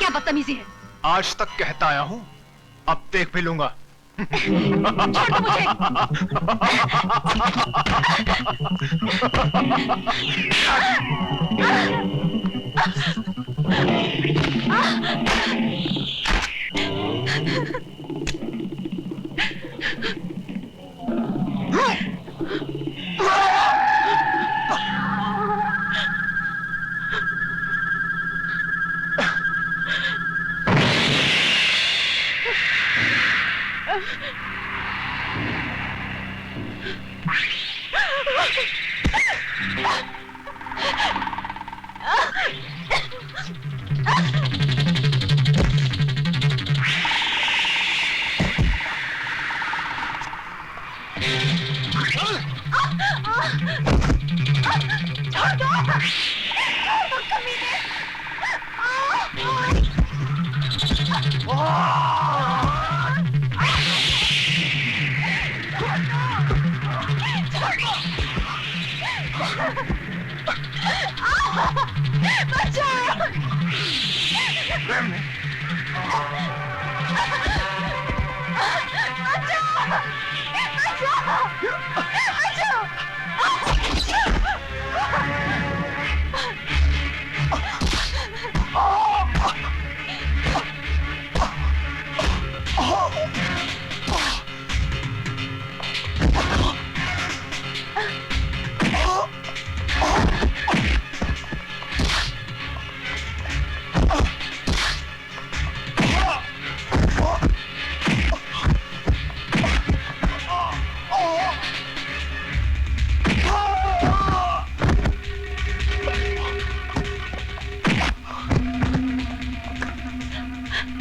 क्या बदतमीजी है? आज तक कहता आया हूँ, अब देख भी लूंगा।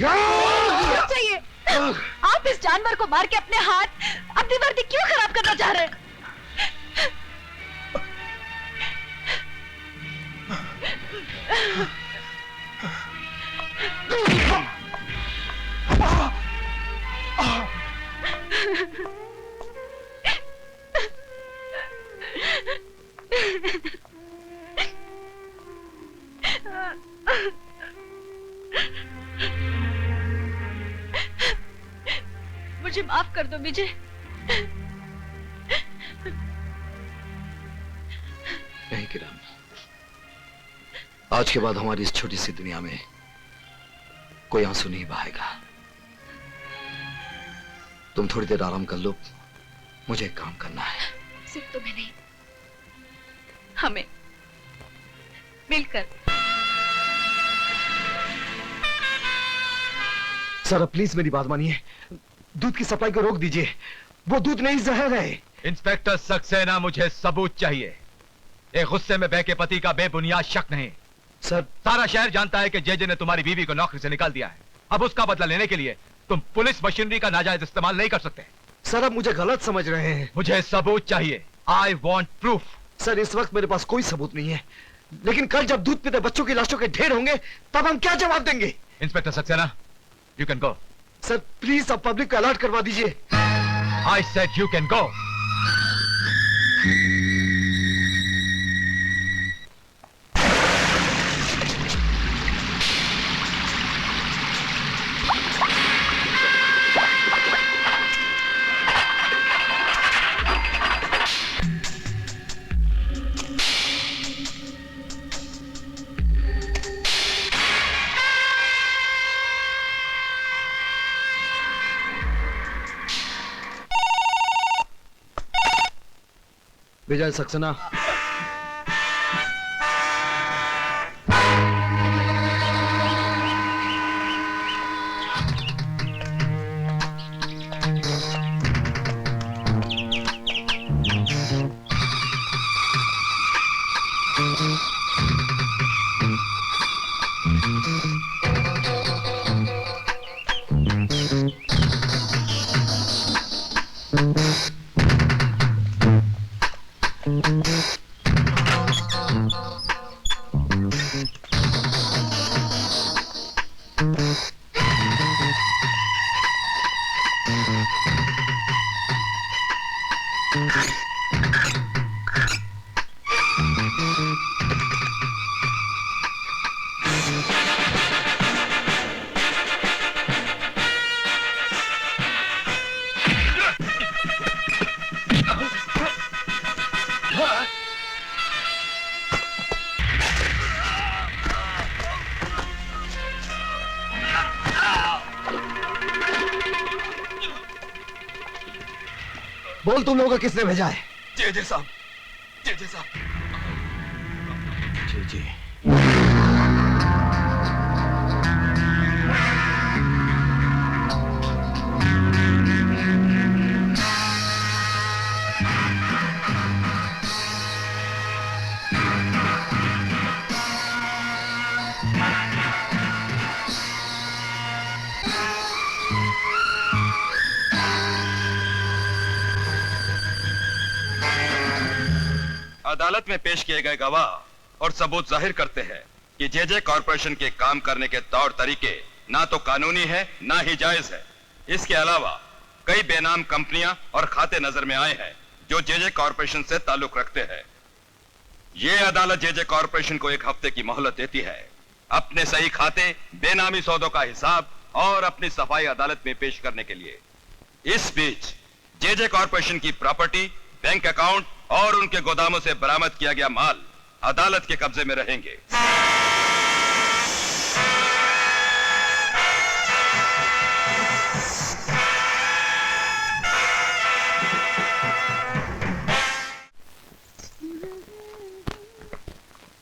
छोड़ दो मुझे। आप इस जानवर को मार के अपने हाथ, अपनी वर्दी क्यों खराब करना चाह रहे हैं? मुझे माफ कर दो विजय। नहीं किरण, आज के बाद हमारी इस छोटी सी दुनिया में कोई आंसू नहीं बहाएगा। तुम थोड़ी देर आराम कर लो, मुझे एक काम करना है। सिर्फ तुम्हें नहीं, हमें मिलकर। सर प्लीज मेरी बात मानिए, दूध की सप्लाई को रोक दीजिए। वो दूध नहीं, जहर है। इंस्पेक्टर सक्सेना, मुझे सबूत चाहिए। एक गुस्से में बहके पति का बेबुनियाद शक नहीं। सर सारा शहर जानता है कि जेजे ने तुम्हारी बीवी को नौकरी से निकाल दिया है। अब उसका बदला लेने के लिए तुम पुलिस मशीनरी का नाजायज इस्तेमाल नहीं कर सकते। सर आप मुझे गलत समझ रहे हैं। मुझे सबूत चाहिए। I want proof. सर इस वक्त मेरे पास कोई सबूत नहीं है, लेकिन कल जब दूध पीते बच्चों की लाशों के ढेर होंगे तब हम क्या जवाब देंगे? Inspector Saxena, you can go. Sir please आप पब्लिक को अलर्ट करवा दीजिए। I said you can go. Vijay Saxena, बोल तुम लोगों को किसने भेजा है? जेजे साहब, जेजे साहब। जी जी। अदालत में पेश किए गए गवाह और सबूत जाहिर करते हैं कि जेजे कॉरपोरेशन के काम करने के तौर तरीके ना तो कानूनी है ना ही जायज है। इसके अलावा कई बेनाम कंपनियां और खाते नजर में आए हैं जो जेजे कॉरपोरेशन से ताल्लुक रखते हैं। यह अदालत जेजे कॉरपोरेशन को 1 हफ्ते की मोहलत देती है अपने सही खाते, बेनामी सौदों का हिसाब और अपनी सफाई अदालत में पेश करने के लिए। इस बीच जेजे कॉरपोरेशन की प्रॉपर्टी, बैंक अकाउंट और उनके गोदामों से बरामद किया गया माल अदालत के कब्जे में रहेंगे।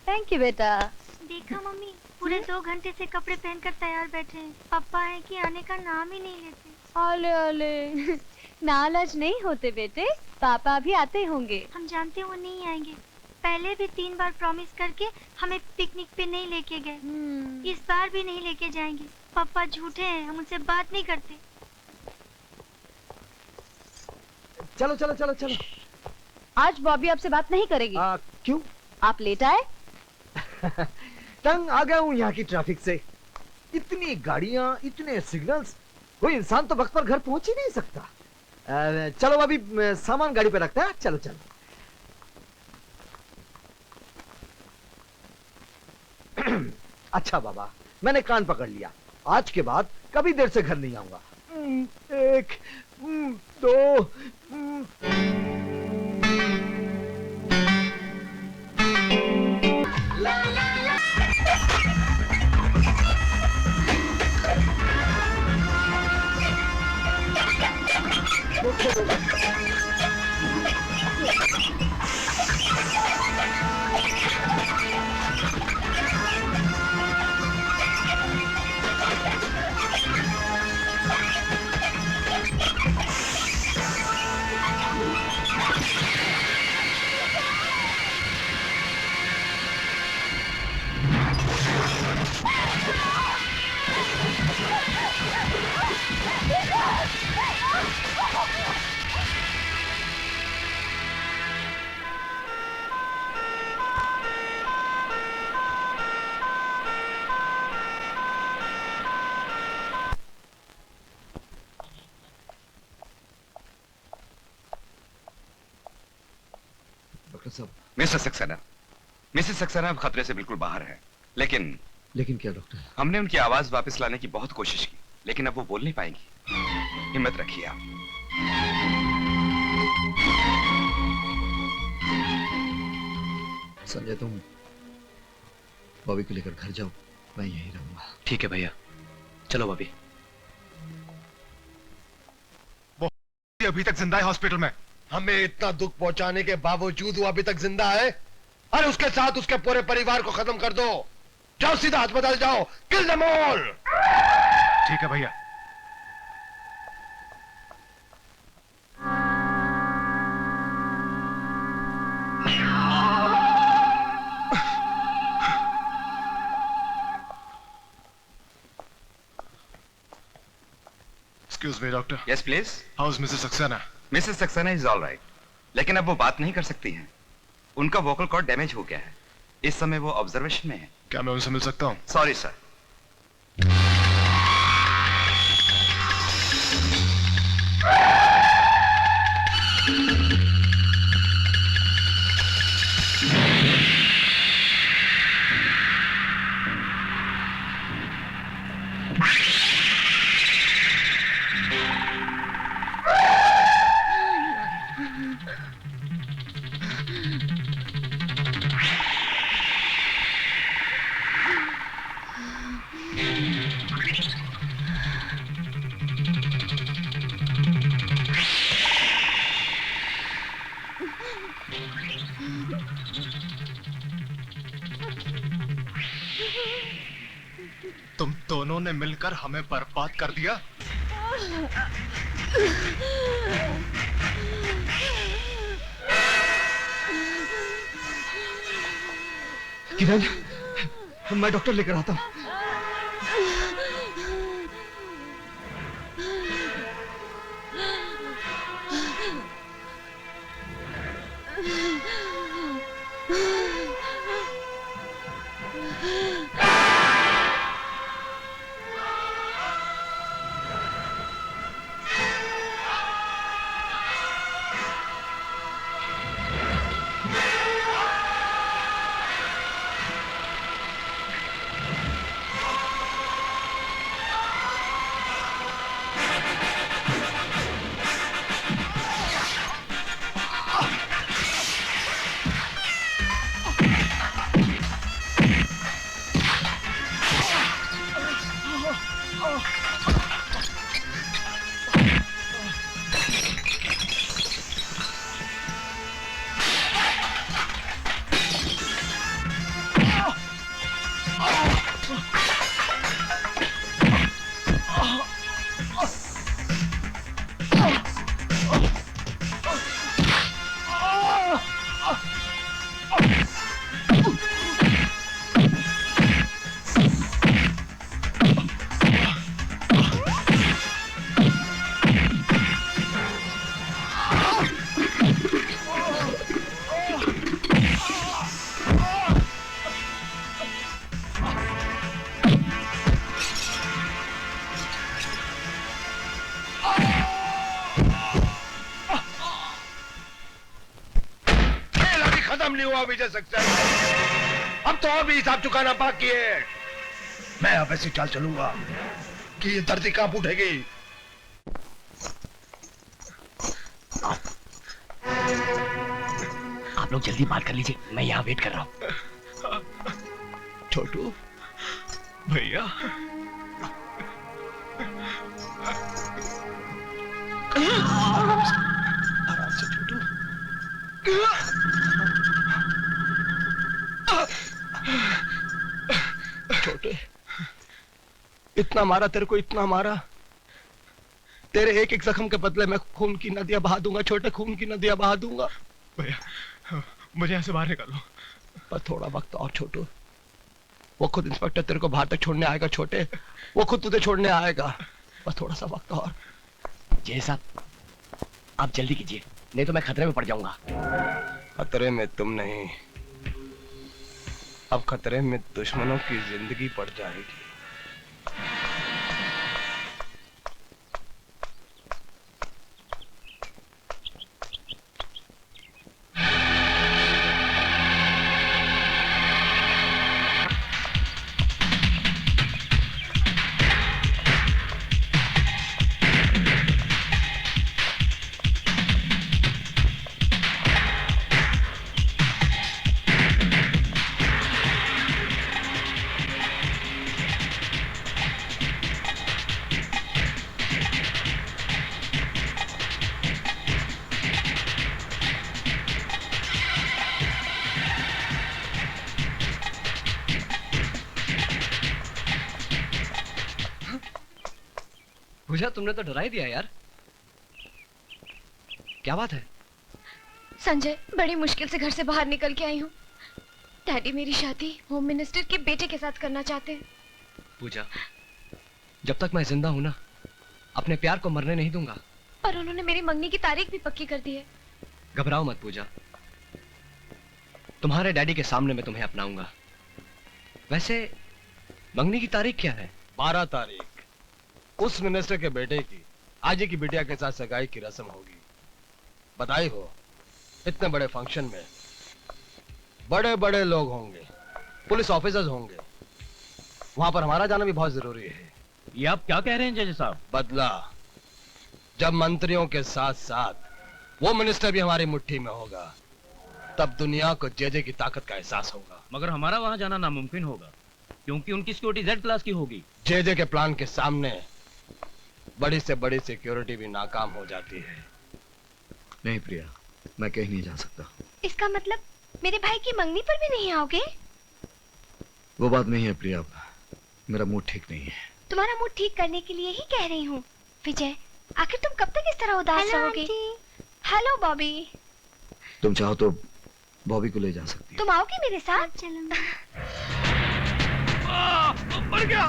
थैंक यू बेटा। देखा मम्मी, पूरे 2 घंटे से कपड़े पहनकर तैयार बैठे हैं। पापा है कि आने का नाम ही नहीं लेते। ओले ओले, नाराज नहीं होते बेटे, पापा भी आते होंगे। हम जानते वो नहीं आएंगे। पहले भी 3 बार प्रॉमिस करके हमें पिकनिक पे नहीं लेके गए। इस बार भी नहीं लेके जाएंगे। पापा झूठे हैं, हम उनसे बात नहीं करते। चलो चलो चलो चलो। आज बॉबी आपसे बात नहीं करेगी। क्यों? आप लेट आए। तंग आ गया हूँ यहाँ की ट्रैफिक से। इतनी गाड़ियाँ, इतने सिग्नल्स, कोई इंसान तो वक्त पर घर पहुंच ही नहीं सकता। चलो अभी सामान गाड़ी पे रखते हैं। चलो चलो। अच्छा बाबा, मैंने कान पकड़ लिया। आज के बाद कभी देर से घर नहीं आऊंगा। 1 2 डॉक्टर साहब। मिसेस सक्सेना अब खतरे से बिल्कुल बाहर है, लेकिन क्या डॉक्टर? हमने उनकी आवाज वापस लाने की बहुत कोशिश की, लेकिन अब वो बोल नहीं पाएंगी। हिम्मत रखिए आप। संजय, तुम बॉबी को लेकर घर जाओ, मैं यहीं रहूंगा। ठीक है भैया, चलो बॉबी। अभी तक जिंदा है हॉस्पिटल में। हमें इतना दुख पहुंचाने के बावजूद वो अभी तक जिंदा है। अरे उसके साथ उसके पूरे परिवार को खत्म कर दो। जाओ सीधा अस्पताल जाओ, किल देम ऑल। ठीक है भैया। Excuse me, doctor. Yes please. How's Mrs. Saxena? Mrs Saxena is all right, लेकिन अब वो बात नहीं कर सकती हैं। उनका वोकल कॉर्ड डैमेज हो गया है। इस समय वो ऑब्जर्वेशन में है। क्या मैं उनसे मिल सकता हूँ? Sorry sir. तुम दोनों ने मिलकर हमें बर्बाद कर दिया। किरण, मैं डॉक्टर लेकर आता हूँ। नहीं हुआ विजय सक्सेस। अब तो और भी हिसाब चुकाना बाकी है। मैं अब ऐसी चाल चलूंगा कि ये धरती कांप उठेगी। आप लोग जल्दी बात कर लीजिए, मैं यहाँ वेट कर रहा हूँ। छोटू भैया, आराम से छोटू। छोटे, इतना मारा तेरे को, इतना मारा। तेरे एक एक जख्म के बदले मैं खून की नदियां बहा दूंगा छोटे, खून की नदियां बहा दूंगा। भैया मुझे यहाँ से बाहर निकालो। पर थोड़ा वक्त और छोटू, वो खुद इंस्पेक्टर तेरे को बाहर तक छोड़ने आएगा छोटे, वो खुद तुझे छोड़ने आएगा। बस थोड़ा सा वक्त और। जय साहब, आप जल्दी कीजिए, नहीं तो मैं खतरे में पड़ जाऊंगा। खतरे में तुम नहीं, अब खतरे में दुश्मनों की जिंदगी पड़ जाएगी। पूजा, तुमने तो डरा ही दिया यार। क्या बात है? संजय, बड़ी मुश्किल से घर से बाहर निकल के आई हूँ। डैडी मेरी शादी होम मिनिस्टर के बेटे के साथ करना चाहते हैं। पूजा, जब तक मैं जिंदा हूं ना, अपने प्यार को मरने नहीं दूंगा। पर उन्होंने मेरी मंगनी की तारीख भी पक्की कर दी है। घबराओ मत पूजा, तुम्हारे डैडी के सामने मैं तुम्हें अपनाऊंगा। वैसे मंगनी की तारीख क्या है? 12 तारीख उस मिनिस्टर के बेटे की आजी की बिटिया के साथ सगाई की रस्म होगी। बधाई हो। इतने बड़े फंक्शन में बड़े बड़े लोग होंगे, पुलिस ऑफिसर्स होंगे, वहां पर हमारा जाना भी बहुत जरूरी है। ये आप क्या कह रहे हैं जज साहब? बदला, जब मंत्रियों के साथ साथ वो मिनिस्टर भी हमारी मुट्ठी में होगा, तब दुनिया को जेजे की ताकत का एहसास होगा। मगर हमारा वहां जाना नामुमकिन होगा, क्योंकि उनकी सिक्योरिटी जेड क्लास की होगी। जेजे के प्लान के सामने बड़ी से बड़ी सिक्योरिटी भी नाकाम हो जाती है। नहीं प्रिया, मैं कहीं नहीं जा सकता। इसका मतलब मेरे भाई की मंगनी पर भी नहीं आओगे? वो बात नहीं है प्रिया, मेरा मूड ठीक नहीं है। तुम्हारा मूड ठीक करने के लिए ही कह रही हूँ। विजय, आखिर तुम कब तक इस तरह उदास हेलो रहोगे? आंटी। हेलो बॉबी, तुम चाहो तो बॉबी को ले जा सकती हो। तुम आओगी मेरे साथ? चलूंगी। मर गया।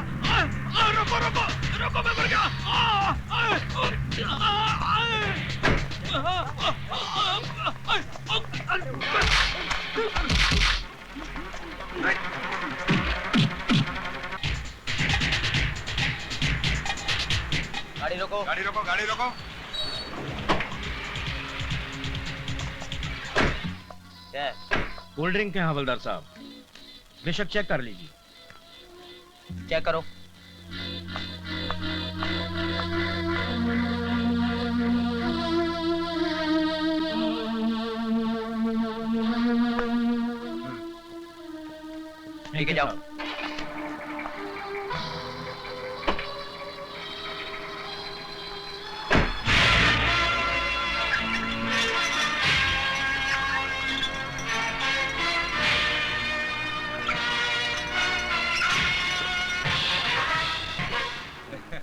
रुको रुको रुको, मैं मर गया। गाड़ी रोको। गाड़ी रोको, गाड़ी रोको। कोल्ड ड्रिंक है हवलदार साहब, बेशक चेक कर लीजिए। चेक करो। लेके जाओ।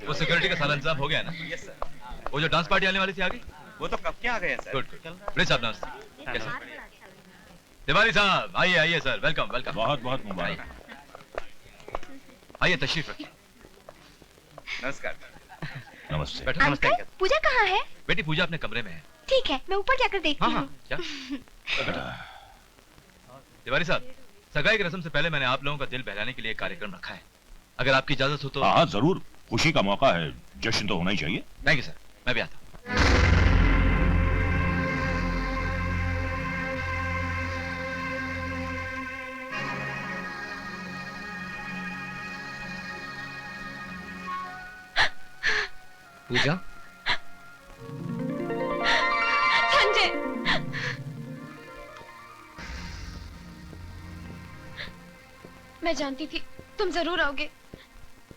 वो सिक्योरिटी का सारा इंतजाम हो गया ना? Yes sir. वो जो डांस पार्टी आने वाली थी आ गई? वो तो कब के आ गए हैं सर। Good good. प्लीज साहब नमस्ते। कैसे? तिवारी साहब आइए आइए सर, वेलकम वेलकम। बहुत बहुत मुबारक। आइए तशरीफ रखिए। नमस्कार। नमस्ते। बैठो। अंकल, पूजा कहाँ है? बेटी पूजा अपने कमरे में है। ठीक है, मैं ऊपर जाकर देखती हाँ हूँ। हाँ क्या? तिवारी साहब, सगाई की रस्म से पहले मैंने आप लोगों का दिल बहलाने के लिए एक कार्यक्रम रखा है। अगर आपकी इजाजत हो तो। हाँ जरूर, खुशी का मौका है, जश्न तो होना ही चाहिए। थैंक यू सर, मैं भी आता हूँ। पूजा, संजय, मैं जानती थी तुम जरूर आओगे।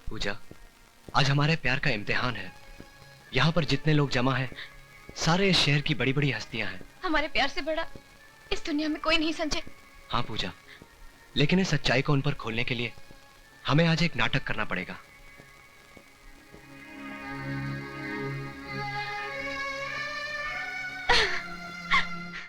पूजा, आज हमारे प्यार का इम्तिहान है। यहाँ पर जितने लोग जमा हैं, सारे इस शहर की बड़ी बड़ी हस्तियां हैं। हमारे प्यार से बड़ा इस दुनिया में कोई नहीं संजय। हाँ पूजा, लेकिन इस सच्चाई को उन पर खोलने के लिए हमें आज एक नाटक करना पड़ेगा।